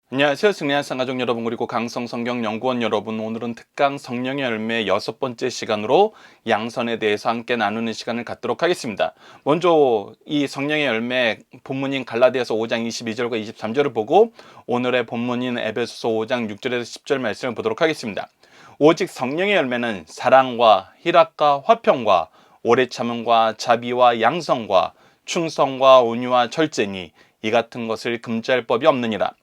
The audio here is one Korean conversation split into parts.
안녕하세요. 승리한 쌍가족 여러분, 그리고 강성성경연구원 여러분, 오늘은 특강 성령의 열매 6번째 시간으로 양선에 대해서 함께 나누는 시간을 갖도록 하겠습니다. 먼저 이 성령의 열매 본문인 갈라디아서 5장 22절과 23절을 보고 오늘의 본문인 에베소서 5장 6절에서 10절 말씀을 보도록 하겠습니다. 오직 성령의 열매는 사랑과 희락과 화평과 오래 참음과 자비와 양성과 충성과 온유와 절제니 이 같은 것을 금지할 법이 없느니라.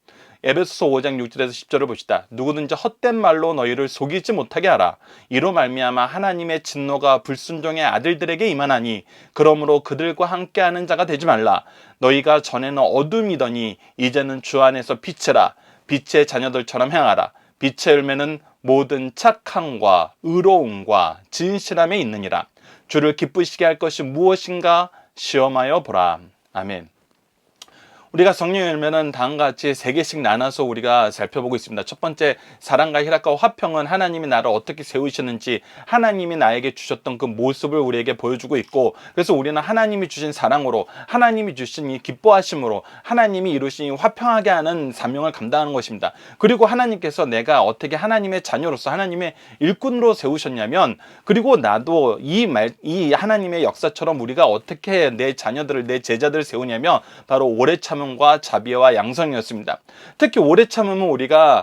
에베소서 5장 6절에서 10절을 봅시다. 누구든지 헛된 말로 너희를 속이지 못하게 하라. 이로 말미암아 하나님의 진노가 불순종의 아들들에게 임하나니 그러므로 그들과 함께하는 자가 되지 말라. 너희가 전에는 어둠이더니 이제는 주 안에서 빛이라. 빛의 자녀들처럼 행하라. 빛의 열매는 모든 착함과 의로움과 진실함에 있느니라. 주를 기쁘시게 할 것이 무엇인가 시험하여 보라. 아멘. 우리가 성령의 열매는 다음과 같이 3개씩 나눠서 우리가 살펴보고 있습니다. 첫 번째, 사랑과 희락과 화평은 하나님이 나를 어떻게 세우시는지 하나님이 나에게 주셨던 그 모습을 우리에게 보여주고 있고, 그래서 우리는 하나님이 주신 사랑으로, 하나님이 주신 이 기뻐하심으로, 하나님이 이루신 이 화평하게 하는 사명을 감당하는 것입니다. 그리고 하나님께서 내가 어떻게 하나님의 자녀로서 하나님의 일꾼으로 세우셨냐면, 그리고 나도 이 하나님의 역사처럼 우리가 어떻게 내 자녀들을, 내 제자들을 세우냐면 바로 오래 참음과 자비와 양성이었습니다. 특히 오래 참음은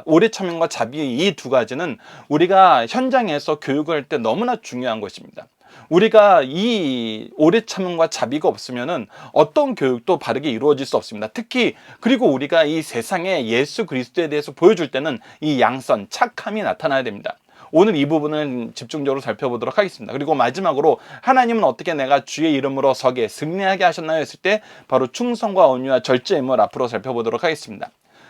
오래 참음과 자비, 이 두 가지는 우리가 현장에서 교육을 할 때 너무나 중요한 것입니다. 우리가 이 오래 참음과 자비가 없으면은 어떤 교육도 바르게 이루어질 수 없습니다. 특히 그리고 우리가 이 세상에 예수 그리스도에 대해서 보여줄 때는 이 양선, 착함이 나타나야 됩니다. 오늘 이 부분을 집중적으로 살펴보도록 하겠습니다. 그리고 마지막으로 하나님은 어떻게 내가 주의 이름으로 서게 승리하게 하셨나요? 했을 때 바로 충성과 온유와 절제임을 앞으로 살펴보도록 하겠습니다.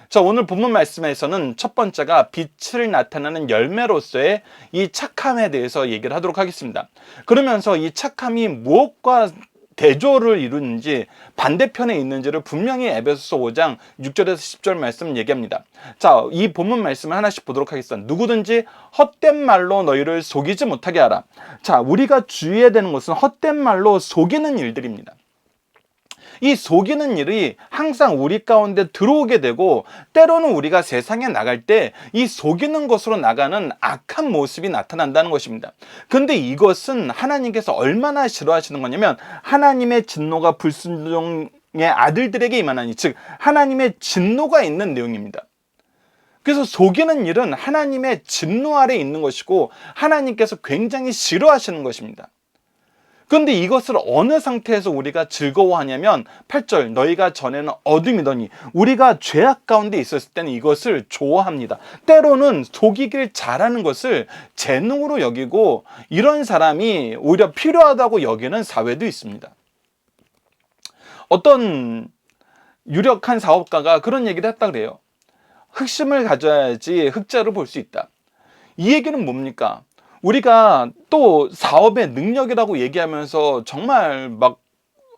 자, 오늘 본문 말씀에서는 첫 번째가 빛을 나타내는 열매로서의 이 착함에 대해서 얘기를 하도록 하겠습니다. 그러면서 이 착함이 무엇과 대조를 이루는지, 반대편에 있는지를 분명히 에베소서 5장 6절에서 10절 말씀 얘기합니다. 자, 이 본문 말씀을 하나씩 보도록 하겠습니다. 누구든지 헛된 말로 너희를 속이지 못하게 하라. 자, 우리가 주의해야 되는 것은 헛된 말로 속이는 일들입니다. 이 속이는 일이 항상 우리 가운데 들어오게 되고, 때로는 우리가 세상에 나갈 때 이 속이는 것으로 나가는 악한 모습이 나타난다는 것입니다. 근데 이것은 하나님께서 얼마나 싫어하시는 거냐면 하나님의 진노가 불순종의 아들들에게 임하나니, 즉 하나님의 진노가 있는 내용입니다. 그래서 속이는 일은 하나님의 진노 아래 있는 것이고 하나님께서 굉장히 싫어하시는 것입니다. 그런데 이것을 어느 상태에서 우리가 즐거워하냐면 8절, 너희가 전에는 어둠이더니, 우리가 죄악 가운데 있었을 때는 이것을 좋아합니다. 때로는 속이길 잘하는 것을 재능으로 여기고 이런 사람이 오히려 필요하다고 여기는 사회도 있습니다. 어떤 유력한 사업가가 그런 얘기를 했다 그래요. 흑심을 가져야지 흑자를 볼 수 있다. 이 얘기는 뭡니까? 우리가 또 사업의 능력이라고 얘기하면서 정말 막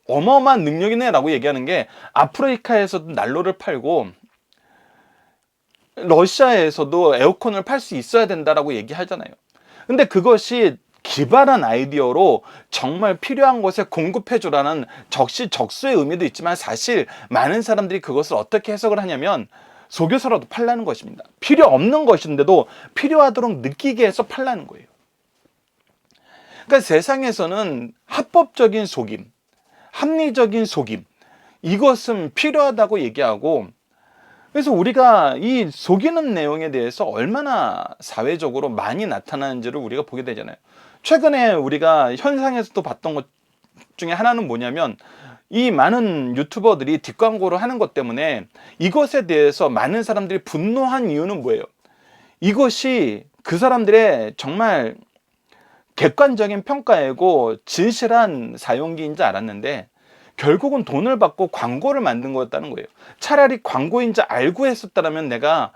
어마어마한 능력이네 라고 얘기하는 게, 아프리카에서도 난로를 팔고 러시아에서도 에어컨을 팔 수 있어야 된다라고 얘기하잖아요. 근데 그것이 기발한 아이디어로 정말 필요한 곳에 공급해 주라는 적시적소의 의미도 있지만, 사실 많은 사람들이 그것을 어떻게 해석을 하냐면 속여서라도 팔라는 것입니다. 필요 없는 것인데도 필요하도록 느끼게 해서 팔라는 거예요. 그러니까 세상에서는 합법적인 속임, 합리적인 속임, 이것은 필요하다고 얘기하고, 그래서 우리가 이 속이는 내용에 대해서 얼마나 사회적으로 많이 나타나는지를 우리가 보게 되잖아요. 최근에 우리가 현상에서도 봤던 것 중에 하나는 뭐냐면, 이 많은 유튜버들이 뒷광고를 하는 것 때문에 이것에 대해서 많은 사람들이 분노한 이유는 뭐예요? 이것이 그 사람들의 정말 객관적인 평가이고 진실한 사용기인 줄 알았는데 결국은 돈을 받고 광고를 만든 거였다는 거예요. 차라리 광고인 줄 알고 했었다면 내가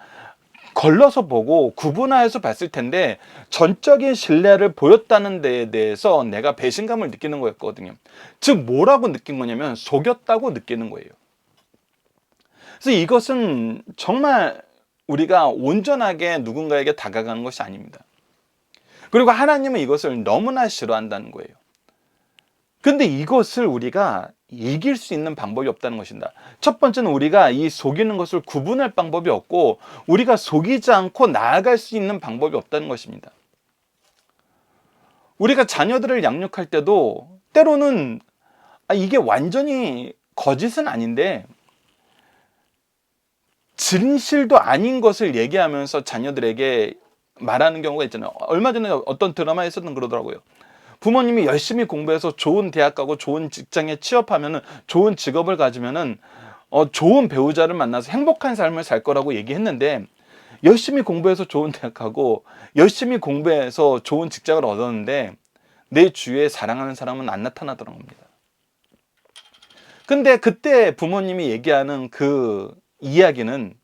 걸러서 보고 구분하여서 봤을 텐데, 전적인 신뢰를 보였다는 데에 대해서 내가 배신감을 느끼는 거였거든요. 즉 뭐라고 느낀 거냐면 속였다고 느끼는 거예요. 그래서 이것은 정말 우리가 온전하게 누군가에게 다가가는 것이 아닙니다. 그리고 하나님은 이것을 너무나 싫어한다는 거예요. 근데 이것을 우리가 이길 수 있는 방법이 없다는 것입니다. 첫 번째는 우리가 이 속이는 것을 구분할 방법이 없고, 우리가 속이지 않고 나아갈 수 있는 방법이 없다는 것입니다. 우리가 자녀들을 양육할 때도 때로는 이게 완전히 거짓은 아닌데 진실도 아닌 것을 얘기하면서 자녀들에게 말하는 경우가 있잖아요. 얼마 전에 어떤 드라마에서는 그러더라고요. 부모님이 열심히 공부해서 좋은 대학 가고 좋은 직장에 취업하면은, 좋은 직업을 가지면은 좋은 배우자를 만나서 행복한 삶을 살 거라고 얘기했는데, 열심히 공부해서 좋은 대학 가고 열심히 공부해서 좋은 직장을 얻었는데 내 주위에 사랑하는 사람은 안 나타나더라는 겁니다. 근데 그때 부모님이 얘기하는 그 이야기는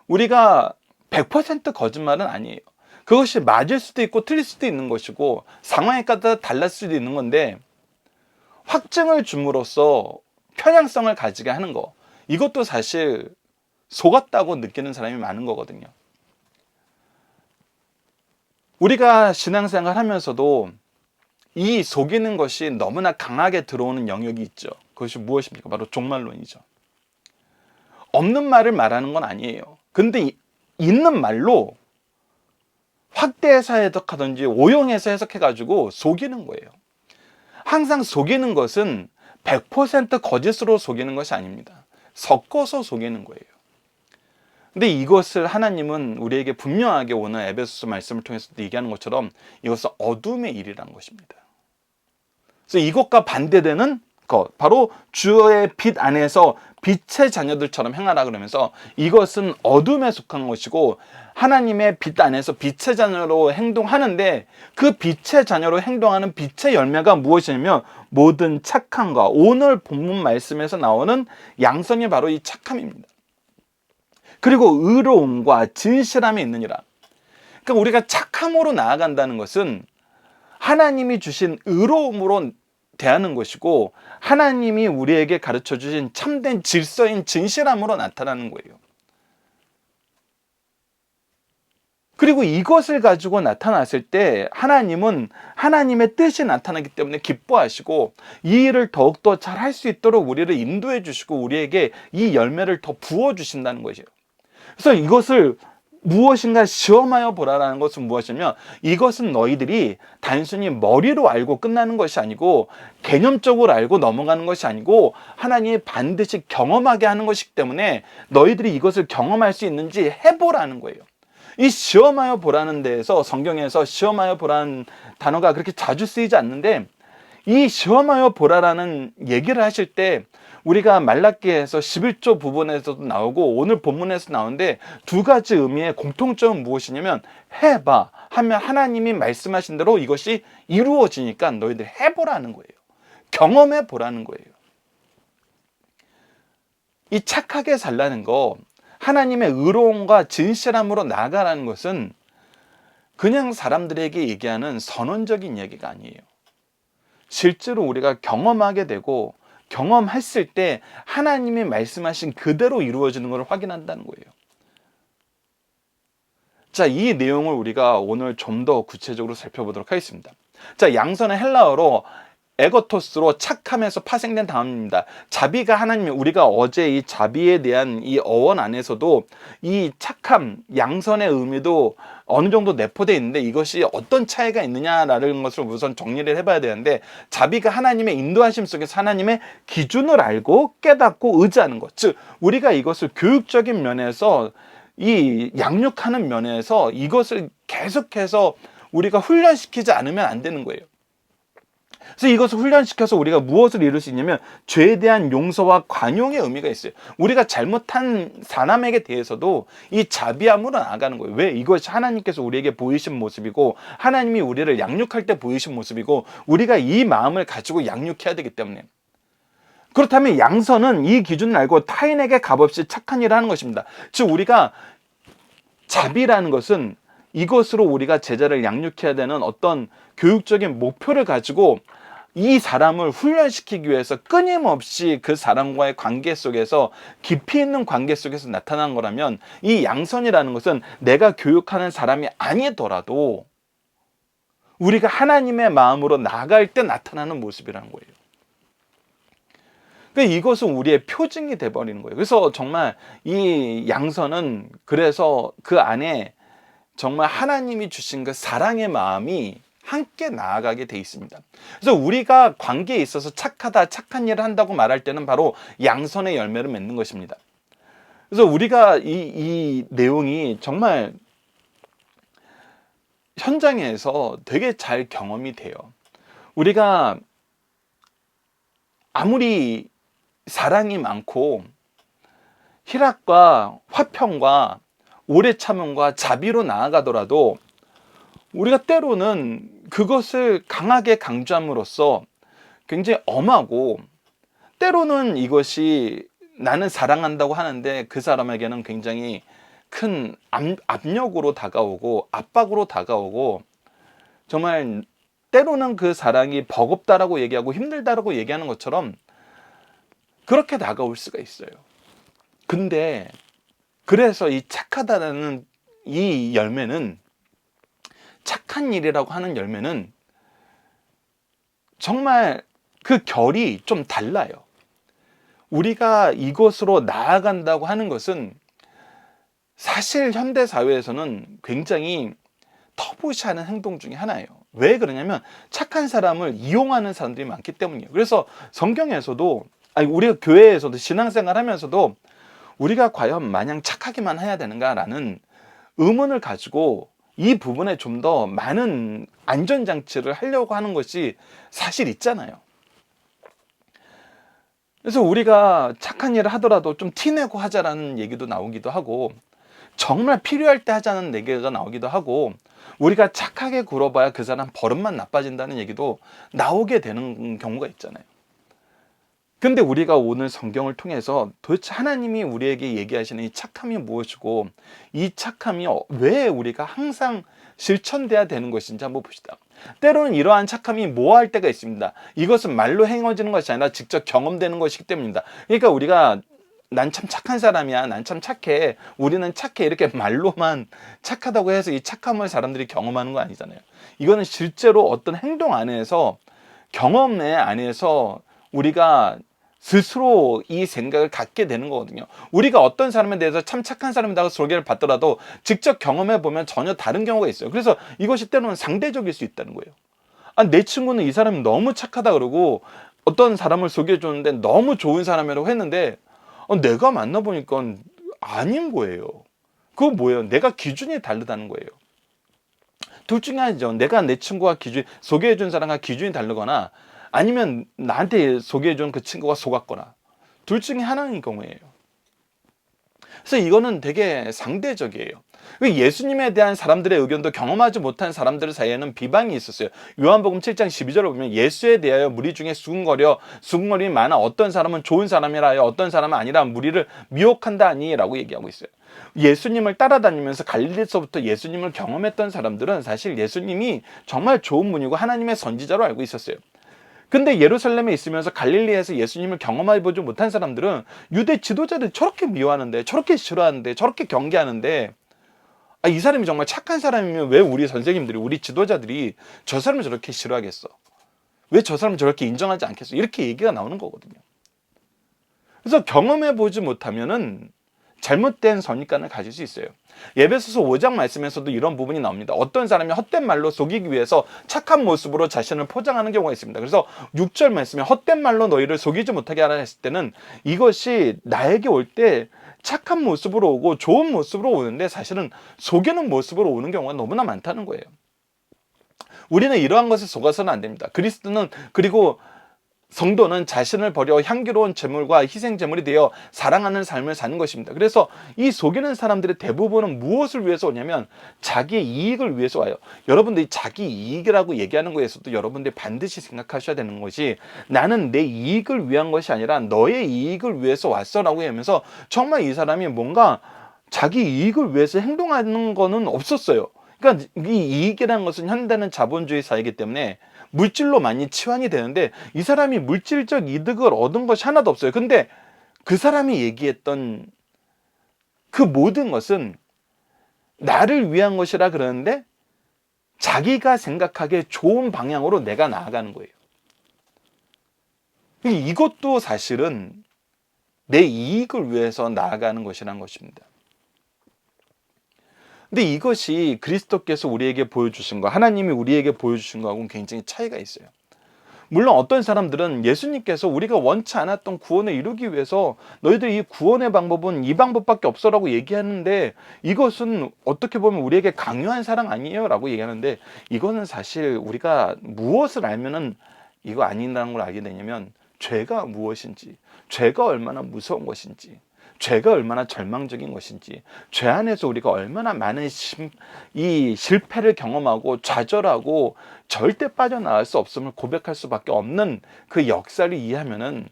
우리가 100% 거짓말은 아니에요. 그것이 맞을 수도 있고 틀릴 수도 있는 것이고 상황에 따라 달랐을 수도 있는 건데, 확증을 줌으로써 편향성을 가지게 하는 거, 이것도 사실 속았다고 느끼는 사람이 많은 거거든요. 우리가 신앙생활 하면서도 이 속이는 것이 너무나 강하게 들어오는 영역이 있죠. 그것이 무엇입니까? 바로 종말론이죠. 없는 말을 말하는 건 아니에요. 근데 있는 말로 확대해서 해석하든지 오용해서 해석해가지고 속이는 거예요. 항상 속이는 것은 100% 거짓으로 속이는 것이 아닙니다. 섞어서 속이는 거예요. 근데 이것을 하나님은 우리에게 분명하게 오늘 에베소서 말씀을 통해서 얘기하는 것처럼 이것은 어둠의 일이라는 것입니다. 그래서 이것과 반대되는 것, 바로 주의 빛 안에서 빛의 자녀들처럼 행하라 그러면서 이것은 어둠에 속한 것이고, 하나님의 빛 안에서 빛의 자녀로 행동하는데 그 빛의 자녀로 행동하는 빛의 열매가 무엇이냐면 모든 착함과, 오늘 본문 말씀에서 나오는 양선이 바로 이 착함입니다. 그리고 의로움과 진실함이 있느니라. 그러니까 우리가 착함으로 나아간다는 것은 하나님이 주신 의로움으로 대하는 것이고, 하나님이 우리에게 가르쳐 주신 참된 질서인 진실함으로 나타나는 거예요. 그리고 이것을 가지고 나타났을 때 하나님은 하나님의 뜻이 나타나기 때문에 기뻐하시고 이 일을 더욱더 잘 할 수 있도록 우리를 인도해 주시고 우리에게 이 열매를 더 부어 주신다는 것이에요. 그래서 이것을 무엇인가 시험하여 보라라는 것은 무엇이냐면, 이것은 너희들이 단순히 머리로 알고 끝나는 것이 아니고, 개념적으로 알고 넘어가는 것이 아니고 하나님이 반드시 경험하게 하는 것이기 때문에 너희들이 이것을 경험할 수 있는지 해보라는 거예요. 이 시험하여 보라는 데에서 성경에서 시험하여 보라는 단어가 그렇게 자주 쓰이지 않는데, 이 시험하여 보라라는 얘기를 하실 때 우리가 말라기에서 11조 부분에서도 나오고 오늘 본문에서 나오는데, 두 가지 의미의 공통점은 무엇이냐면 해봐 하면 하나님이 말씀하신 대로 이것이 이루어지니까 너희들 해보라는 거예요. 경험해 보라는 거예요. 이 착하게 살라는 거, 하나님의 의로움과 진실함으로 나아가라는 것은 그냥 사람들에게 얘기하는 선언적인 얘기가 아니에요. 실제로 우리가 경험하게 되고 경험했을 때 하나님이 말씀하신 그대로 이루어지는 것을 확인한다는 거예요. 자, 이 내용을 우리가 오늘 좀 더 구체적으로 살펴보도록 하겠습니다. 자, 양선은 헬라어로 에거토스로 착함에서 파생된 단어입니다. 자비가 하나님, 우리가 어제 이 자비에 대한 이 어원 안에서도 이 착함, 양선의 의미도 어느 정도 내포되어 있는데, 이것이 어떤 차이가 있느냐라는 것을 우선 정리를 해봐야 되는데, 자비가 하나님의 인도하심 속에서 하나님의 기준을 알고 깨닫고 의지하는 것, 즉 우리가 이것을 교육적인 면에서 이 양육하는 면에서 이것을 계속해서 우리가 훈련시키지 않으면 안 되는 거예요. 그래서 이것을 훈련시켜서 우리가 무엇을 이룰 수 있냐면 죄에 대한 용서와 관용의 의미가 있어요. 우리가 잘못한 사람에게 대해서도 이 자비함으로 나아가는 거예요. 왜? 이것이 하나님께서 우리에게 보이신 모습이고 하나님이 우리를 양육할 때 보이신 모습이고 우리가 이 마음을 가지고 양육해야 되기 때문에. 그렇다면 양선은 이 기준을 알고 타인에게 값없이 착한 일을 하는 것입니다. 즉 우리가 자비라는 것은 이것으로 우리가 제자를 양육해야 되는 어떤 교육적인 목표를 가지고 이 사람을 훈련시키기 위해서 끊임없이 그 사람과의 관계 속에서, 깊이 있는 관계 속에서 나타난 거라면, 이 양선이라는 것은 내가 교육하는 사람이 아니더라도 우리가 하나님의 마음으로 나아갈 때 나타나는 모습이라는 거예요. 그러니까 이것은 우리의 표징이 돼버리는 거예요. 그래서 정말 이 양선은 그래서 그 안에 정말 하나님이 주신 그 사랑의 마음이 함께 나아가게 돼 있습니다. 그래서 우리가 관계에 있어서 착하다, 착한 일을 한다고 말할 때는 바로 양선의 열매를 맺는 것입니다. 그래서 우리가 이 내용이 정말 현장에서 되게 잘 경험이 돼요. 우리가 아무리 사랑이 많고 희락과 화평과 오래 참음과 자비로 나아가더라도 우리가 때로는 그것을 강하게 강조함으로써 굉장히 엄하고, 때로는 이것이 나는 사랑한다고 하는데 그 사람에게는 굉장히 큰 압력으로 다가오고 압박으로 다가오고, 정말 때로는 그 사랑이 버겁다라고 얘기하고 힘들다라고 얘기하는 것처럼 그렇게 다가올 수가 있어요. 근데 그래서 이 착하다라는 이 열매는, 착한 일이라고 하는 열매는 정말 그 결이 좀 달라요. 우리가 이곳으로 나아간다고 하는 것은 사실 현대 사회에서는 굉장히 터부시하는 행동 중에 하나예요. 왜 그러냐면 착한 사람을 이용하는 사람들이 많기 때문이에요. 그래서 성경에서도, 아니 우리가 교회에서도 신앙생활 하면서도 우리가 과연 마냥 착하게만 해야 되는가라는 의문을 가지고 이 부분에 좀 더 많은 안전장치를 하려고 하는 것이 사실 있잖아요. 그래서 우리가 착한 일을 하더라도 좀 티내고 하자라는 얘기도 나오기도 하고, 정말 필요할 때 하자는 얘기가 나오기도 하고, 우리가 착하게 굴어봐야 그 사람 버릇만 나빠진다는 얘기도 나오게 되는 경우가 있잖아요. 근데 우리가 오늘 성경을 통해서 도대체 하나님이 우리에게 얘기하시는 이 착함이 무엇이고, 이 착함이 왜 우리가 항상 실천돼야 되는 것인지 한번 봅시다. 때로는 이러한 착함이 모호할 때가 있습니다. 이것은 말로 행해지는 것이 아니라 직접 경험되는 것이기 때문입니다. 그러니까 우리가 난 참 착한 사람이야, 난 참 착해, 우리는 착해, 이렇게 말로만 착하다고 해서 이 착함을 사람들이 경험하는 거 아니잖아요. 이거는 실제로 어떤 행동 안에서, 경험의 안에서 우리가 스스로 이 생각을 갖게 되는 거거든요. 우리가 어떤 사람에 대해서 참 착한 사람이라고 소개를 받더라도 직접 경험해 보면 전혀 다른 경우가 있어요. 그래서 이것이 때로는 상대적일 수 있다는 거예요. 아, 내 친구는 이 사람이 너무 착하다 그러고 어떤 사람을 소개해 줬는데 너무 좋은 사람이라고 했는데 내가 만나보니까 아닌 거예요. 그거 뭐예요? 내가 기준이 다르다는 거예요. 둘 중에 하나죠. 내가 내 친구가 기준, 소개해 준 사람과 기준이 다르거나, 아니면 나한테 소개해준 그 친구가 속았거나, 둘 중에 하나인 경우예요. 그래서 이거는 되게 상대적이에요. 예수님에 대한 사람들의 의견도 경험하지 못한 사람들 사이에는 비방이 있었어요. 요한복음 7장 12절을 보면 예수에 대하여 무리 중에 수군거림이 많아 어떤 사람은 좋은 사람이라 하여 어떤 사람은 아니라 무리를 미혹한다 하니 라고 얘기하고 있어요. 예수님을 따라다니면서 갈릴리서부터 예수님을 경험했던 사람들은 사실 예수님이 정말 좋은 분이고 하나님의 선지자로 알고 있었어요. 근데 예루살렘에 있으면서 갈릴리에서 예수님을 경험해보지 못한 사람들은 유대 지도자들이 저렇게 미워하는데, 저렇게 싫어하는데, 저렇게 경계하는데, 이 사람이 정말 착한 사람이면 왜 우리 선생님들이, 우리 지도자들이 저 사람을 저렇게 싫어하겠어? 왜 저 사람을 저렇게 인정하지 않겠어? 이렇게 얘기가 나오는 거거든요. 그래서 경험해보지 못하면은 잘못된 선입관을 가질 수 있어요. 에베소서 5장 말씀에서도 이런 부분이 나옵니다. 어떤 사람이 헛된 말로 속이기 위해서 착한 모습으로 자신을 포장하는 경우가 있습니다. 그래서 6절 말씀에 헛된 말로 너희를 속이지 못하게 하라 했을 때는 이것이 나에게 올 때 착한 모습으로 오고 좋은 모습으로 오는데 사실은 속이는 모습으로 오는 경우가 너무나 많다는 거예요. 우리는 이러한 것에 속아서는 안 됩니다. 그리스도는, 그리고 성도는 자신을 버려 향기로운 제물과 희생 제물이 되어 사랑하는 삶을 사는 것입니다. 그래서 이 속이는 사람들의 대부분은 무엇을 위해서 오냐면 자기의 이익을 위해서 와요. 여러분들이 자기 이익이라고 얘기하는 것에서도 여러분들이 반드시 생각하셔야 되는 것이, 나는 내 이익을 위한 것이 아니라 너의 이익을 위해서 왔어라고 하면서 정말 이 사람이 뭔가 자기 이익을 위해서 행동하는 거는 없었어요. 그러니까 이 이익이라는 것은 현대는 자본주의 사회이기 때문에 물질로 많이 치환이 되는데 이 사람이 물질적 이득을 얻은 것이 하나도 없어요. 근데 그 사람이 얘기했던 그 모든 것은 나를 위한 것이라 그러는데 자기가 생각하기에 좋은 방향으로 내가 나아가는 거예요. 이것도 사실은 내 이익을 위해서 나아가는 것이란 것입니다. 근데 이것이 그리스도께서 우리에게 보여주신 거, 하나님이 우리에게 보여주신 거하고는 굉장히 차이가 있어요. 물론 어떤 사람들은 예수님께서 우리가 원치 않았던 구원을 이루기 위해서 너희들 이 구원의 방법은 이 방법밖에 없어라고 얘기하는데, 이것은 어떻게 보면 우리에게 강요한 사랑 아니에요? 라고 얘기하는데, 이거는 사실 우리가 무엇을 알면은 이거 아니라는 걸 알게 되냐면, 죄가 무엇인지, 죄가 얼마나 무서운 것인지, 죄가 얼마나 절망적인 것인지, 죄 안에서 우리가 얼마나 많은 이 실패를 경험하고 좌절하고 절대 빠져나갈 수 없음을 고백할 수밖에 없는 그 역사를 이해하면은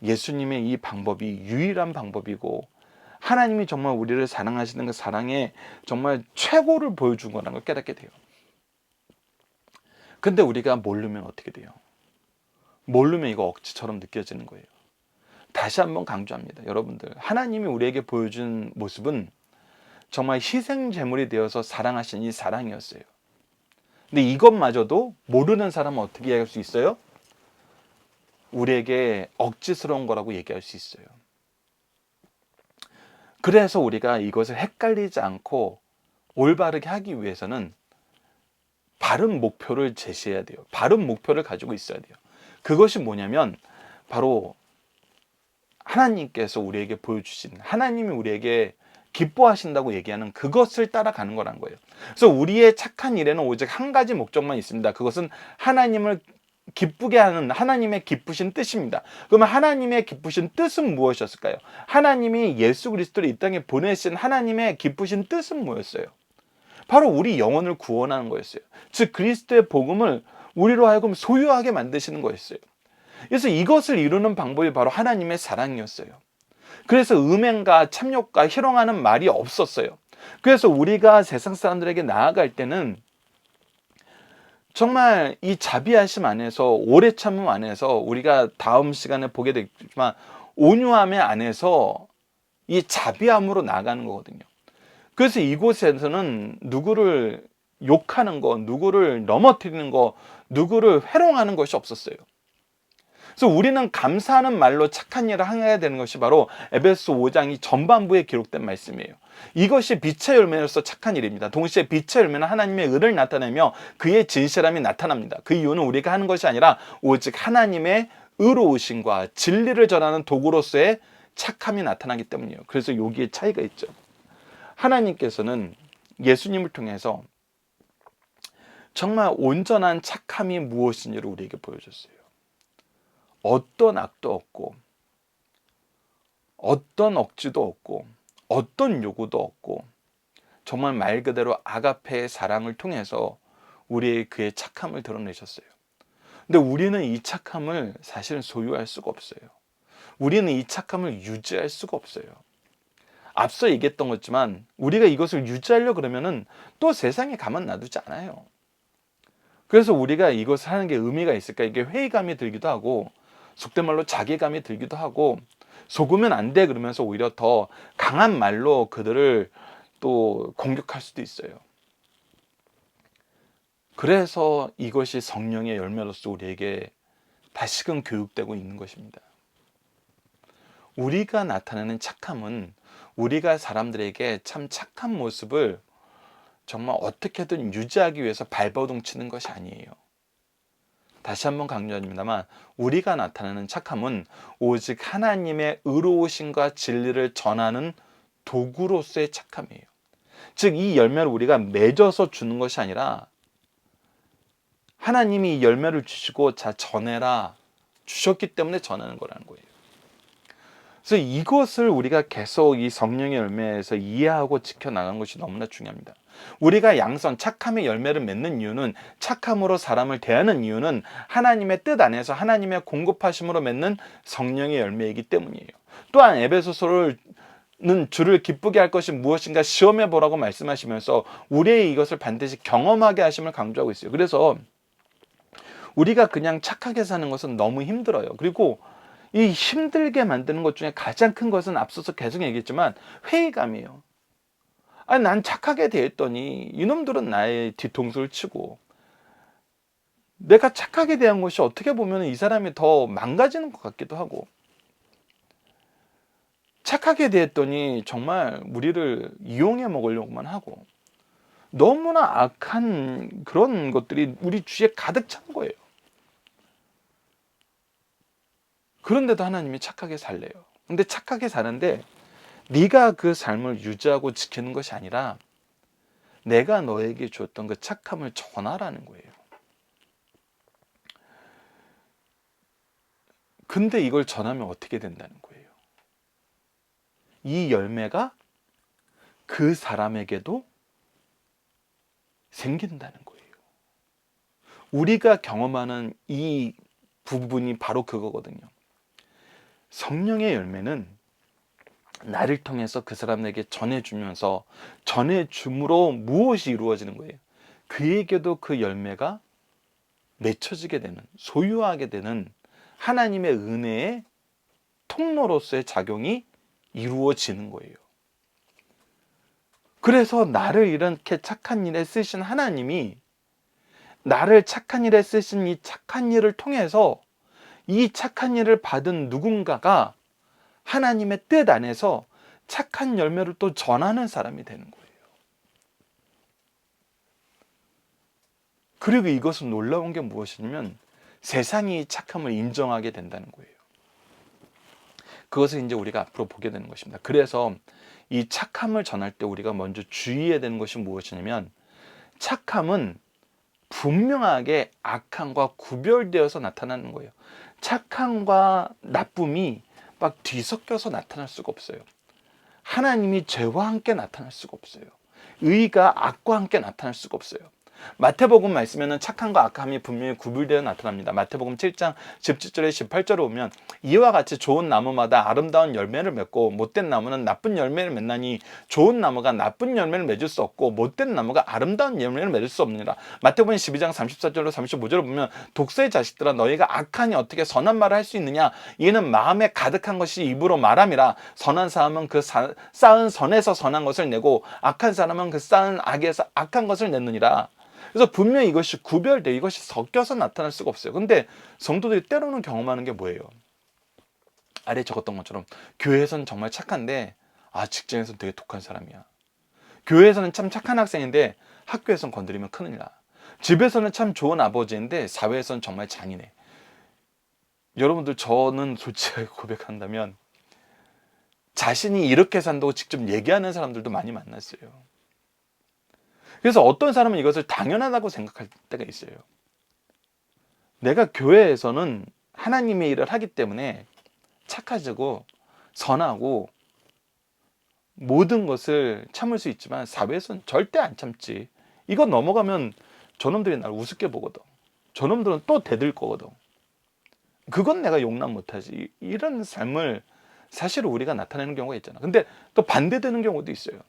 예수님의 이 방법이 유일한 방법이고, 하나님이 정말 우리를 사랑하시는 그 사랑의 정말 최고를 보여준 거라는 걸 깨닫게 돼요. 근데 우리가 모르면 어떻게 돼요? 모르면 이거 억지처럼 느껴지는 거예요. 다시 한번 강조합니다. 여러분들, 하나님이 우리에게 보여준 모습은 정말 희생 제물이 되어서 사랑하신 이 사랑이었어요. 근데 이것마저도 모르는 사람은 어떻게 이해할 수 있어요? 우리에게 억지스러운 거라고 얘기할 수 있어요. 그래서 우리가 이것을 헷갈리지 않고 올바르게 하기 위해서는 바른 목표를 제시해야 돼요. 바른 목표를 가지고 있어야 돼요. 그것이 뭐냐면 바로 하나님께서 우리에게 보여주신, 하나님이 우리에게 기뻐하신다고 얘기하는 그것을 따라가는 거란 거예요. 그래서 우리의 착한 일에는 오직 한 가지 목적만 있습니다. 그것은 하나님을 기쁘게 하는 하나님의 기쁘신 뜻입니다. 그러면 하나님의 기쁘신 뜻은 무엇이었을까요? 하나님이 예수 그리스도를 이 땅에 보내신 하나님의 기쁘신 뜻은 뭐였어요? 바로 우리 영혼을 구원하는 거였어요. 즉 그리스도의 복음을 우리로 하여금 소유하게 만드시는 거였어요. 그래서 이것을 이루는 방법이 바로 하나님의 사랑이었어요. 그래서 음행과 참욕과 희롱하는 말이 없었어요. 그래서 우리가 세상 사람들에게 나아갈 때는 정말 이 자비하심 안에서, 오래 참음 안에서, 우리가 다음 시간에 보게 되겠지만 온유함 안에서 이 자비함으로 나가는 거거든요. 그래서 이곳에서는 누구를 욕하는 거, 누구를 넘어뜨리는 거, 누구를 회롱하는 것이 없었어요. 그래서 우리는 감사하는 말로 착한 일을 행해야 되는 것이 바로 에베소 5장 이 전반부에 기록된 말씀이에요. 이것이 빛의 열매로서 착한 일입니다. 동시에 빛의 열매는 하나님의 의를 나타내며 그의 진실함이 나타납니다. 그 이유는 우리가 하는 것이 아니라 오직 하나님의 의로우심과 진리를 전하는 도구로서의 착함이 나타나기 때문이에요. 그래서 여기에 차이가 있죠. 하나님께서는 예수님을 통해서 정말 온전한 착함이 무엇인지를 우리에게 보여줬어요. 어떤 악도 없고, 어떤 억지도 없고, 어떤 요구도 없고, 정말 말 그대로 아가페의 사랑을 통해서 우리의 그의 착함을 드러내셨어요. 근데 우리는 이 착함을 사실은 소유할 수가 없어요. 우리는 이 착함을 유지할 수가 없어요. 앞서 얘기했던 것지만 우리가 이것을 유지하려고 그러면은 또 세상에 가만 놔두지 않아요. 그래서 우리가 이것을 하는 게 의미가 있을까? 이게 회의감이 들기도 하고, 속된 말로 자괴감이 들기도 하고, 속으면 안 돼 그러면서 오히려 더 강한 말로 그들을 또 공격할 수도 있어요. 그래서 이것이 성령의 열매로서 우리에게 다시금 교육되고 있는 것입니다. 우리가 나타내는 착함은 우리가 사람들에게 참 착한 모습을 정말 어떻게든 유지하기 위해서 발버둥 치는 것이 아니에요. 다시 한번 강조합니다만 우리가 나타내는 착함은 오직 하나님의 의로우심과 진리를 전하는 도구로서의 착함이에요. 즉 이 열매를 우리가 맺어서 주는 것이 아니라 하나님이 이 열매를 주시고 자 전해라 주셨기 때문에 전하는 거라는 거예요. 그래서 이것을 우리가 계속 이 성령의 열매에서 이해하고 지켜나가는 것이 너무나 중요합니다. 우리가 양선, 착함의 열매를 맺는 이유는, 착함으로 사람을 대하는 이유는 하나님의 뜻 안에서 하나님의 공급하심으로 맺는 성령의 열매이기 때문이에요. 또한 에베소서는 주를 기쁘게 할 것이 무엇인가 시험해 보라고 말씀하시면서 우리의 이것을 반드시 경험하게 하심을 강조하고 있어요. 그래서 우리가 그냥 착하게 사는 것은 너무 힘들어요. 그리고 이 힘들게 만드는 것 중에 가장 큰 것은 앞서서 계속 얘기했지만 회의감이에요. 아니 난 착하게 대했더니 이놈들은 나의 뒤통수를 치고, 내가 착하게 대한 것이 어떻게 보면 이 사람이 더 망가지는 것 같기도 하고, 착하게 대했더니 정말 우리를 이용해 먹으려고만 하고, 너무나 악한 그런 것들이 우리 주위에 가득 찬 거예요. 그런데도 하나님이 착하게 살래요. 근데 착하게 사는데 네가 그 삶을 유지하고 지키는 것이 아니라 내가 너에게 줬던 그 착함을 전하라는 거예요. 근데 이걸 전하면 어떻게 된다는 거예요? 이 열매가 그 사람에게도 생긴다는 거예요. 우리가 경험하는 이 부분이 바로 그거거든요. 성령의 열매는 나를 통해서 그 사람에게 전해주면서, 전해줌으로 무엇이 이루어지는 거예요? 그에게도 그 열매가 맺혀지게 되는, 소유하게 되는 하나님의 은혜의 통로로서의 작용이 이루어지는 거예요. 그래서 나를 이렇게 착한 일에 쓰신 하나님이, 나를 착한 일에 쓰신 이 착한 일을 통해서 이 착한 일을 받은 누군가가 하나님의 뜻 안에서 착한 열매를 또 전하는 사람이 되는 거예요. 그리고 이것은 놀라운 게 무엇이냐면 세상이 착함을 인정하게 된다는 거예요. 그것을 이제 우리가 앞으로 보게 되는 것입니다. 그래서 이 착함을 전할 때 우리가 먼저 주의해야 되는 것이 무엇이냐면, 착함은 분명하게 악함과 구별되어서 나타나는 거예요. 착함과 나쁨이 막 뒤섞여서 나타날 수가 없어요. 하나님이 죄와 함께 나타날 수가 없어요. 의가 악과 함께 나타날 수가 없어요. 마태복음 말씀에는 착함과 악함이 분명히 구별되어 나타납니다. 마태복음 7장 17절에 18절에 보면 이와 같이 좋은 나무마다 아름다운 열매를 맺고 못된 나무는 나쁜 열매를 맺나니 좋은 나무가 나쁜 열매를 맺을 수 없고 못된 나무가 아름다운 열매를 맺을 수 없느니라. 마태복음 12장 34절로 35절을 보면 독사의 자식들아 너희가 악하니 어떻게 선한 말을 할 수 있느냐, 이는 마음에 가득한 것이 입으로 말함이라. 선한 사람은 그 쌓은 선에서 선한 것을 내고 악한 사람은 그 쌓은 악에서 악한 것을 냈느니라. 그래서 분명히 이것이 구별돼, 이것이 섞여서 나타날 수가 없어요. 근데 성도들이 때로는 경험하는 게 뭐예요? 아래 적었던 것처럼 교회에서는 정말 착한데 직장에서는 되게 독한 사람이야. 교회에서는 참 착한 학생인데 학교에서는 건드리면 큰일 나. 집에서는 참 좋은 아버지인데 사회에서는 정말 잔인해. 여러분들, 저는 솔직하게 고백한다면 자신이 이렇게 산다고 직접 얘기하는 사람들도 많이 만났어요. 그래서 어떤 사람은 이것을 당연하다고 생각할 때가 있어요. 내가 교회에서는 하나님의 일을 하기 때문에 착하고 선하고 모든 것을 참을 수 있지만 사회에서는 절대 안 참지. 이거 넘어가면 저놈들이 나를 우습게 보거든. 저놈들은 또 대들 거거든. 그건 내가 용납 못하지. 이런 삶을 사실 우리가 나타내는 경우가 있잖아. 근데 또 반대되는 경우도 있어요.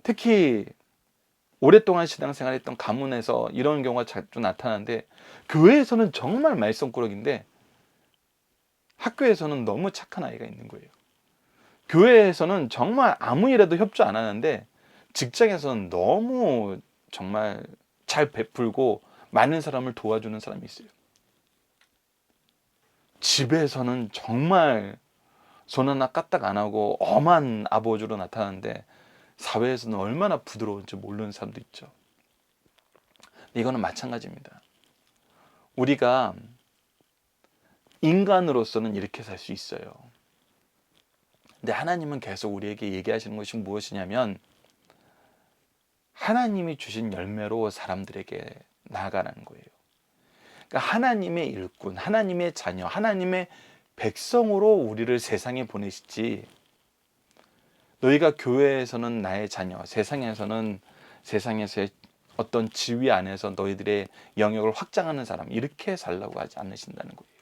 특히 오랫동안 신앙생활했던 가문에서 이런 경우가 자주 나타나는데, 교회에서는 정말 말썽꾸러기인데 학교에서는 너무 착한 아이가 있는 거예요. 교회에서는 정말 아무 일에도 협조 안 하는데 직장에서는 너무 정말 잘 베풀고 많은 사람을 도와주는 사람이 있어요. 집에서는 정말 손 하나 까딱 안 하고 엄한 아버지로 나타나는데 사회에서는 얼마나 부드러운지 모르는 사람도 있죠. 이거는 마찬가지입니다. 우리가 인간으로서는 이렇게 살 수 있어요. 근데 하나님은 계속 우리에게 얘기하시는 것이 무엇이냐면, 하나님이 주신 열매로 사람들에게 나아가라는 거예요. 그러니까 하나님의 일꾼, 하나님의 자녀, 하나님의 백성으로 우리를 세상에 보내시지, 너희가 교회에서는 나의 자녀, 세상에서는 세상에서의 어떤 지위 안에서 너희들의 영역을 확장하는 사람, 이렇게 살라고 하지 않으신다는 거예요.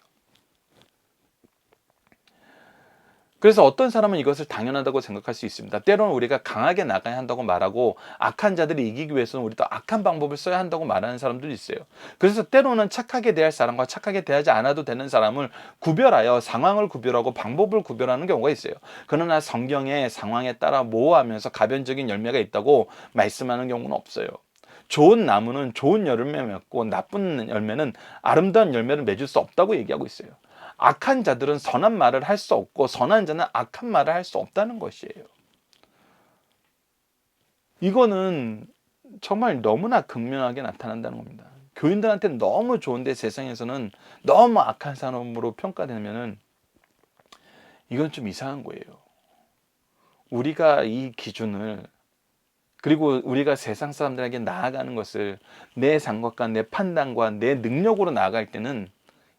그래서 어떤 사람은 이것을 당연하다고 생각할 수 있습니다. 때로는 우리가 강하게 나가야 한다고 말하고 악한 자들이 이기기 위해서는 우리도 악한 방법을 써야 한다고 말하는 사람들이 있어요. 그래서 때로는 착하게 대할 사람과 착하게 대하지 않아도 되는 사람을 구별하여 상황을 구별하고 방법을 구별하는 경우가 있어요. 그러나 성경의 상황에 따라 모호하면서 가변적인 열매가 있다고 말씀하는 경우는 없어요. 좋은 나무는 좋은 열매 맺고 나쁜 열매는 아름다운 열매를 맺을 수 없다고 얘기하고 있어요. 악한 자들은 선한 말을 할 수 없고 선한 자는 악한 말을 할 수 없다는 것이에요. 이거는 정말 너무나 극명하게 나타난다는 겁니다. 교인들한테 너무 좋은데 세상에서는 너무 악한 사람으로 평가되면은 이건 좀 이상한 거예요. 우리가 이 기준을, 그리고 우리가 세상 사람들에게 나아가는 것을 내 생각과 내 판단과 내 능력으로 나아갈 때는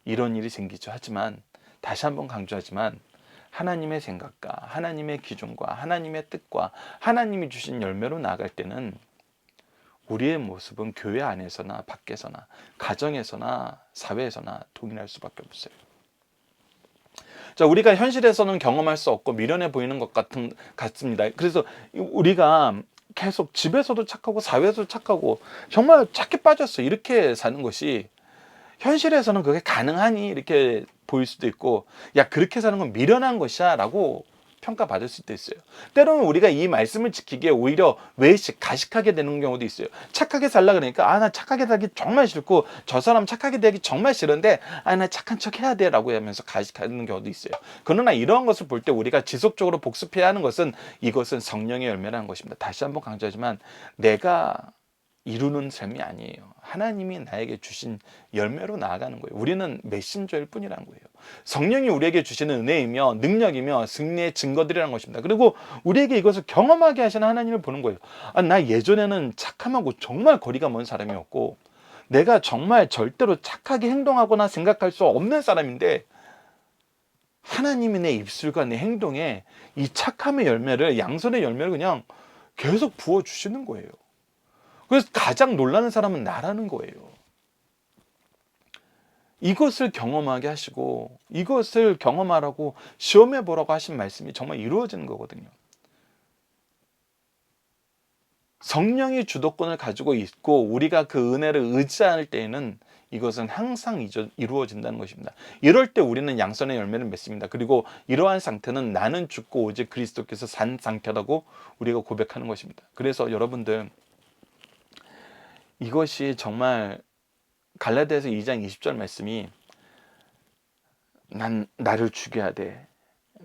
이런 일이 생기죠. 하지만 다시 한번 강조하지만 하나님의 생각과 하나님의 기준과 하나님의 뜻과 하나님이 주신 열매로 나아갈 때는 우리의 모습은 교회 안에서나 밖에서나 가정에서나 사회에서나 동일할 수밖에 없어요. 자, 우리가 현실에서는 경험할 수 없고 미련해 보이는 것 같습니다. 그래서 우리가 계속 집에서도 착하고 사회에서도 착하고 정말 착해 빠졌어 이렇게 사는 것이 현실에서는 그게 가능하니 이렇게 보일 수도 있고, 야 그렇게 사는 건 미련한 것이야 라고 평가받을 수도 있어요. 때로는 우리가 이 말씀을 지키기에 오히려 외식, 가식하게 되는 경우도 있어요. 착하게 살라 그러니까 나 착하게 살기 정말 싫고 저 사람 착하게 되기 정말 싫은데 나 착한 척 해야 돼 라고 하면서 가식하는 경우도 있어요. 그러나 이러한 것을 볼 때 우리가 지속적으로 복습해야 하는 것은 이것은 성령의 열매라는 것입니다. 다시 한번 강조하지만 내가 이루는 삶이 아니에요. 하나님이 나에게 주신 열매로 나아가는 거예요. 우리는 메신저일 뿐이라는 거예요. 성령이 우리에게 주시는 은혜이며 능력이며 승리의 증거들이라는 것입니다. 그리고 우리에게 이것을 경험하게 하시는 하나님을 보는 거예요. 나 예전에는 착함하고 정말 거리가 먼 사람이었고 내가 정말 절대로 착하게 행동하거나 생각할 수 없는 사람인데 하나님이 내 입술과 내 행동에 이 착함의 열매를, 양선의 열매를 그냥 계속 부어주시는 거예요. 그래서 가장 놀라는 사람은 나라는 거예요. 이것을 경험하게 하시고 이것을 경험하라고 시험해 보라고 하신 말씀이 정말 이루어지는 거거든요. 성령이 주도권을 가지고 있고 우리가 그 은혜를 의지할 때에는 이것은 항상 이루어진다는 것입니다. 이럴 때 우리는 양선의 열매를 맺습니다. 그리고 이러한 상태는 나는 죽고 오직 그리스도께서 산 상태라고 우리가 고백하는 것입니다. 그래서 여러분들 이것이 정말 갈라디아서 2장 20절 말씀이 난 나를 죽여야 돼.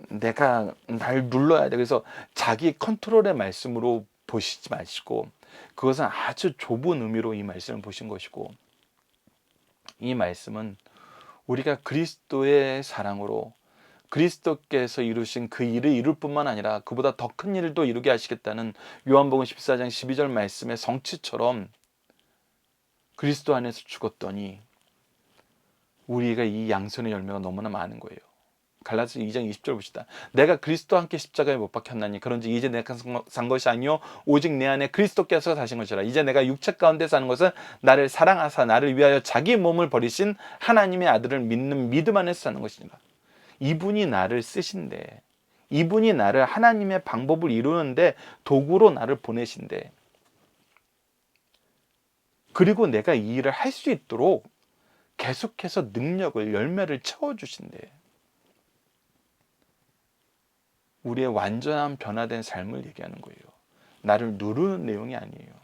내가 날 눌러야 돼. 그래서 자기 컨트롤의 말씀으로 보시지 마시고 그것은 아주 좁은 의미로 이 말씀을 보신 것이고 이 말씀은 우리가 그리스도의 사랑으로 그리스도께서 이루신 그 일을 이룰 뿐만 아니라 그보다 더 큰 일도 이루게 하시겠다는 요한복음 14장 12절 말씀의 성취처럼 그리스도 안에서 죽었더니 우리가 이 양선의 열매가 너무나 많은 거예요. 갈라디아서 2장 20절 봅시다. 내가 그리스도와 함께 십자가에 못 박혔나니 그런지 이제 내가 산 것이 아니요 오직 내 안에 그리스도께서 사신 것이라. 이제 내가 육체 가운데 사는 것은 나를 사랑하사 나를 위하여 자기 몸을 버리신 하나님의 아들을 믿는 믿음 안에서 사는 것이니라. 이분이 나를 쓰신대. 이분이 나를 하나님의 방법을 이루는데 도구로 나를 보내신대. 그리고 내가 이 일을 할 수 있도록 계속해서 능력을 열매를 채워주신대. 우리의 완전한 변화된 삶을 얘기하는 거예요. 나를 누르는 내용이 아니에요.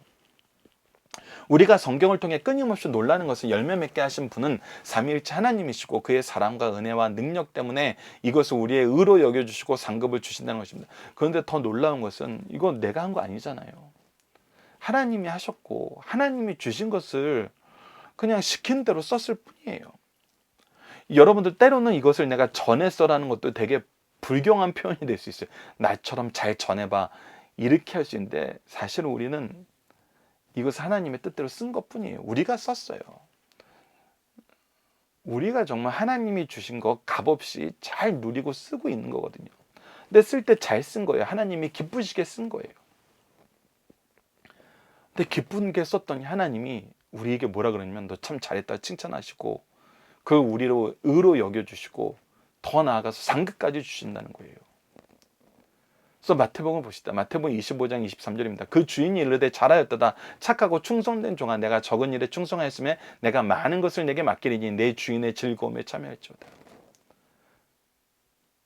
우리가 성경을 통해 끊임없이 놀라는 것은 열매 맺게 하신 분은 삼위일체 하나님이시고 그의 사랑과 은혜와 능력 때문에 이것을 우리의 의로 여겨주시고 상급을 주신다는 것입니다. 그런데 더 놀라운 것은 이건 내가 한 거 아니잖아요. 하나님이 하셨고 하나님이 주신 것을 그냥 시킨 대로 썼을 뿐이에요. 여러분들 때로는 이것을 내가 전했어라는 것도 되게 불경한 표현이 될 수 있어요. 나처럼 잘 전해봐 이렇게 할 수 있는데 사실은 우리는 이것을 하나님의 뜻대로 쓴 것뿐이에요. 우리가 썼어요. 우리가 정말 하나님이 주신 거 값없이 잘 누리고 쓰고 있는 거거든요. 근데 쓸 때 잘 쓴 거예요. 하나님이 기쁘시게 쓴 거예요. 근데 기쁘게 썼더니 하나님이 우리에게 뭐라 그러냐면 너 참 잘했다 칭찬하시고 그걸 우리로 의로 여겨주시고 더 나아가서 상급까지 주신다는 거예요. 그래서 마태복음을 보시다. 마태복음 25장 23절입니다. 그 주인이 이르되 잘하였도다. 착하고 충성된 종아, 내가 적은 일에 충성하였으며 내가 많은 것을 내게 맡기리니 내 주인의 즐거움에 참여할지어다.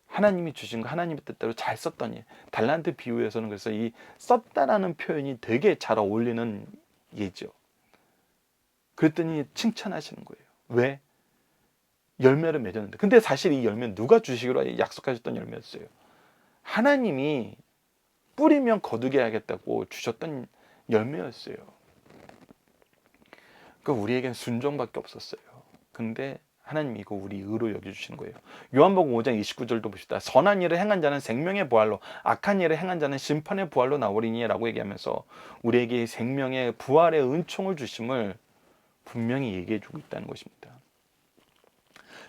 하나님이 주신 거 하나님의 뜻대로 잘 썼더니, 달란트 비유에서는 그래서 이 썼다라는 표현이 되게 잘 어울리는 예죠. 그랬더니 칭찬하시는 거예요. 왜? 열매를 맺었는데. 근데 사실 이 열매는 누가 주시기로 약속하셨던 열매였어요. 하나님이 뿌리면 거두게 하겠다고 주셨던 열매였어요. 그 우리에겐 순종밖에 없었어요. 근데 하나님이 이거 우리 의로 여겨주시는 거예요. 요한복음 5장 29절도 봅시다. 선한 일을 행한 자는 생명의 부활로, 악한 일을 행한 자는 심판의 부활로 나오리니 라고 얘기하면서 우리에게 생명의 부활의 은총을 주심을 분명히 얘기해주고 있다는 것입니다.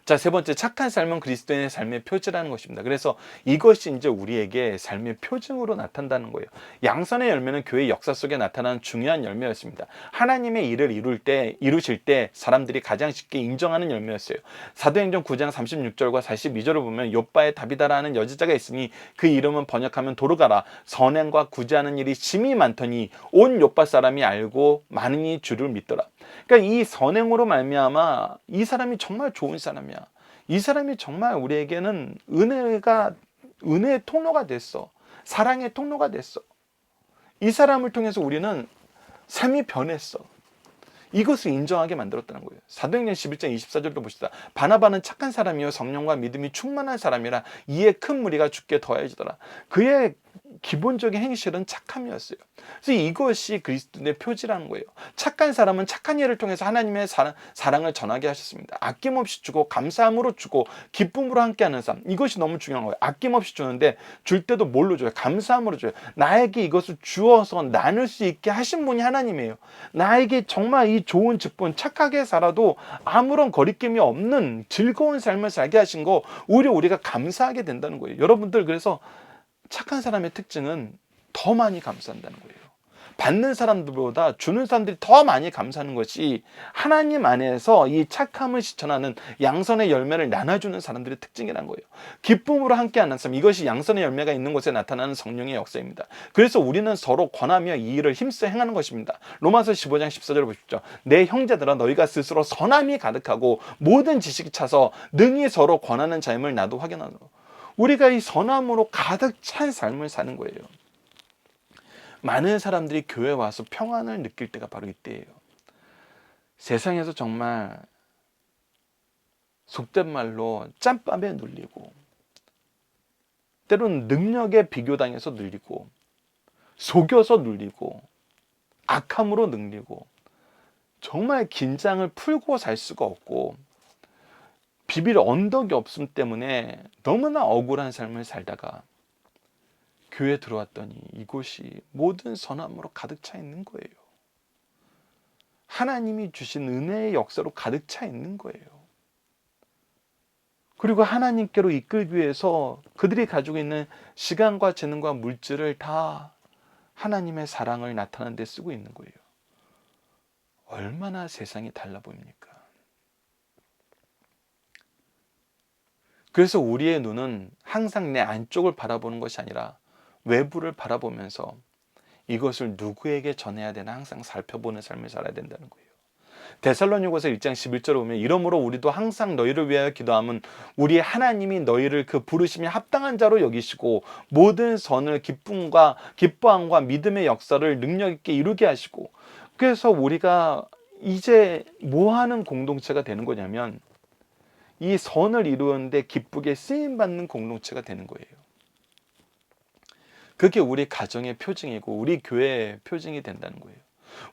자, 세 번째, 착한 삶은 그리스도인의 삶의 표지라는 것입니다. 그래서 이것이 이제 우리에게 삶의 표징으로 나타난다는 거예요. 양선의 열매는 교회 역사 속에 나타나는 중요한 열매였습니다. 하나님의 일을 이루실 때 사람들이 가장 쉽게 인정하는 열매였어요. 사도행전 9장 36절과 42절을 보면 욥바에 다비다라는 여자가 있으니 그 이름은 번역하면 도르가라. 선행과 구제하는 일이 심히 많더니 온 욥바 사람이 알고 많으니 주를 믿더라. 그러니까 이 선행으로 말미암아 이 사람이 정말 좋은 사람이야. 이 사람이 정말 우리에게는 은혜의 통로가 됐어. 사랑의 통로가 됐어. 이 사람을 통해서 우리는 삶이 변했어. 이것을 인정하게 만들었다는 거예요. 사도행전 11장 24절도 보시다. 바나바는 착한 사람이요 성령과 믿음이 충만한 사람이라 이에 큰 무리가 주께 더해지더라. 그의 기본적인 행실은 착함이었어요. 그래서 이것이 그리스도의 표지라는 거예요. 착한 사람은 착한 일을 통해서 하나님의 사랑을 전하게 하셨습니다. 아낌없이 주고 감사함으로 주고 기쁨으로 함께하는 삶, 이것이 너무 중요한 거예요. 아낌없이 주는데 줄 때도 뭘로 줘요? 감사함으로 줘요. 나에게 이것을 주어서 나눌 수 있게 하신 분이 하나님이에요. 나에게 정말 이 좋은 직분, 착하게 살아도 아무런 거리낌이 없는 즐거운 삶을 살게 하신 거 오히려 우리가 감사하게 된다는 거예요. 여러분들, 그래서 착한 사람의 특징은 더 많이 감사한다는 거예요. 받는 사람들보다 주는 사람들이 더 많이 감사하는 것이 하나님 안에서 이 착함을 실천하는 양선의 열매를 나눠주는 사람들의 특징이라는 거예요. 기쁨으로 함께하는 삶, 이것이 양선의 열매가 있는 곳에 나타나는 성령의 역사입니다. 그래서 우리는 서로 권하며 이 일을 힘써 행하는 것입니다. 로마서 15장 14절 보십시오. 내 형제들아 너희가 스스로 선함이 가득하고 모든 지식이 차서 능히 서로 권하는 자임을 나도 확인하노라. 우리가 이 선함으로 가득 찬 삶을 사는 거예요. 많은 사람들이 교회에 와서 평안을 느낄 때가 바로 이때예요. 세상에서 정말 속된 말로 짬밥에 눌리고, 때로는 능력에 비교당해서 눌리고, 속여서 눌리고, 악함으로 눌리고, 정말 긴장을 풀고 살 수가 없고, 비빌 언덕이 없음 때문에 너무나 억울한 삶을 살다가 교회에 들어왔더니 이곳이 모든 선함으로 가득 차 있는 거예요. 하나님이 주신 은혜의 역사로 가득 차 있는 거예요. 그리고 하나님께로 이끌기 위해서 그들이 가지고 있는 시간과 재능과 물질을 다 하나님의 사랑을 나타내는 데 쓰고 있는 거예요. 얼마나 세상이 달라 보입니까? 그래서 우리의 눈은 항상 내 안쪽을 바라보는 것이 아니라 외부를 바라보면서 이것을 누구에게 전해야 되나 항상 살펴보는 삶을 살아야 된다는 거예요. 데살로니가서 1장 11절에 보면 이러므로 우리도 항상 너희를 위하여 기도함은 우리 하나님이 너희를 그 부르심에 합당한 자로 여기시고 모든 선을 기뻐함과 믿음의 역사를 능력 있게 이루게 하시고, 그래서 우리가 이제 뭐 하는 공동체가 되는 거냐면 이 선을 이루는데 기쁘게 쓰임받는 공동체가 되는 거예요. 그게 우리 가정의 표징이고 우리 교회의 표징이 된다는 거예요.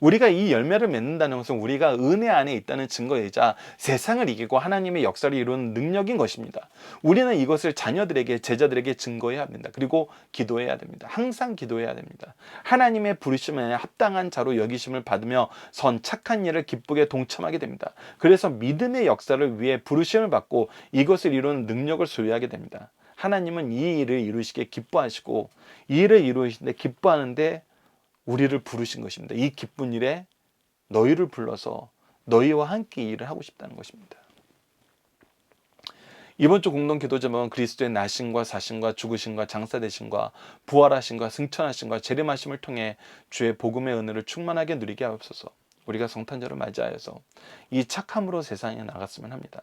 우리가 이 열매를 맺는다는 것은 우리가 은혜 안에 있다는 증거이자 세상을 이기고 하나님의 역사를 이루는 능력인 것입니다. 우리는 이것을 자녀들에게, 제자들에게 증거해야 합니다. 그리고 기도해야 됩니다. 항상 기도해야 됩니다. 하나님의 부르심에 합당한 자로 여기심을 받으며 착한 일을 기쁘게 동참하게 됩니다. 그래서 믿음의 역사를 위해 부르심을 받고 이것을 이루는 능력을 소유하게 됩니다. 하나님은 이 일을 이루시기에 기뻐하시고 이 일을 이루시는데 기뻐하는데 우리를 부르신 것입니다. 이 기쁜 일에 너희를 불러서 너희와 함께 이 일을 하고 싶다는 것입니다. 이번 주 공동 기도 제목은 그리스도의 나심과 사심과 죽으심과 장사되심과 부활하심과 승천하심과 재림하심을 통해 주의 복음의 은혜를 충만하게 누리게 하옵소서. 우리가 성탄절을 맞이하여서 이 착함으로 세상에 나갔으면 합니다.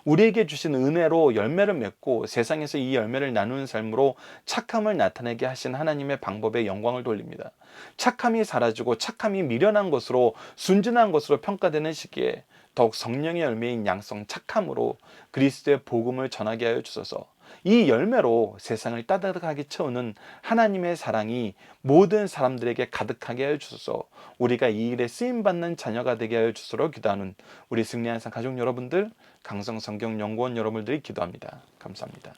우리에게 주신 은혜로 열매를 맺고 세상에서 이 열매를 나누는 삶으로 착함을 나타내게 하신 하나님의 방법에 영광을 돌립니다. 착함이 사라지고 착함이 미련한 것으로 순진한 것으로 평가되는 시기에 더욱 성령의 열매인 양성 착함으로 그리스도의 복음을 전하게 하여 주소서. 이 열매로 세상을 따뜻하게 채우는 하나님의 사랑이 모든 사람들에게 가득하게 하여 주소서. 우리가 이 일에 쓰임받는 자녀가 되게 하여 주소서 기도하는 우리 승리한 상 가족 여러분들, 강성성경연구원 여러분들이 기도합니다. 감사합니다.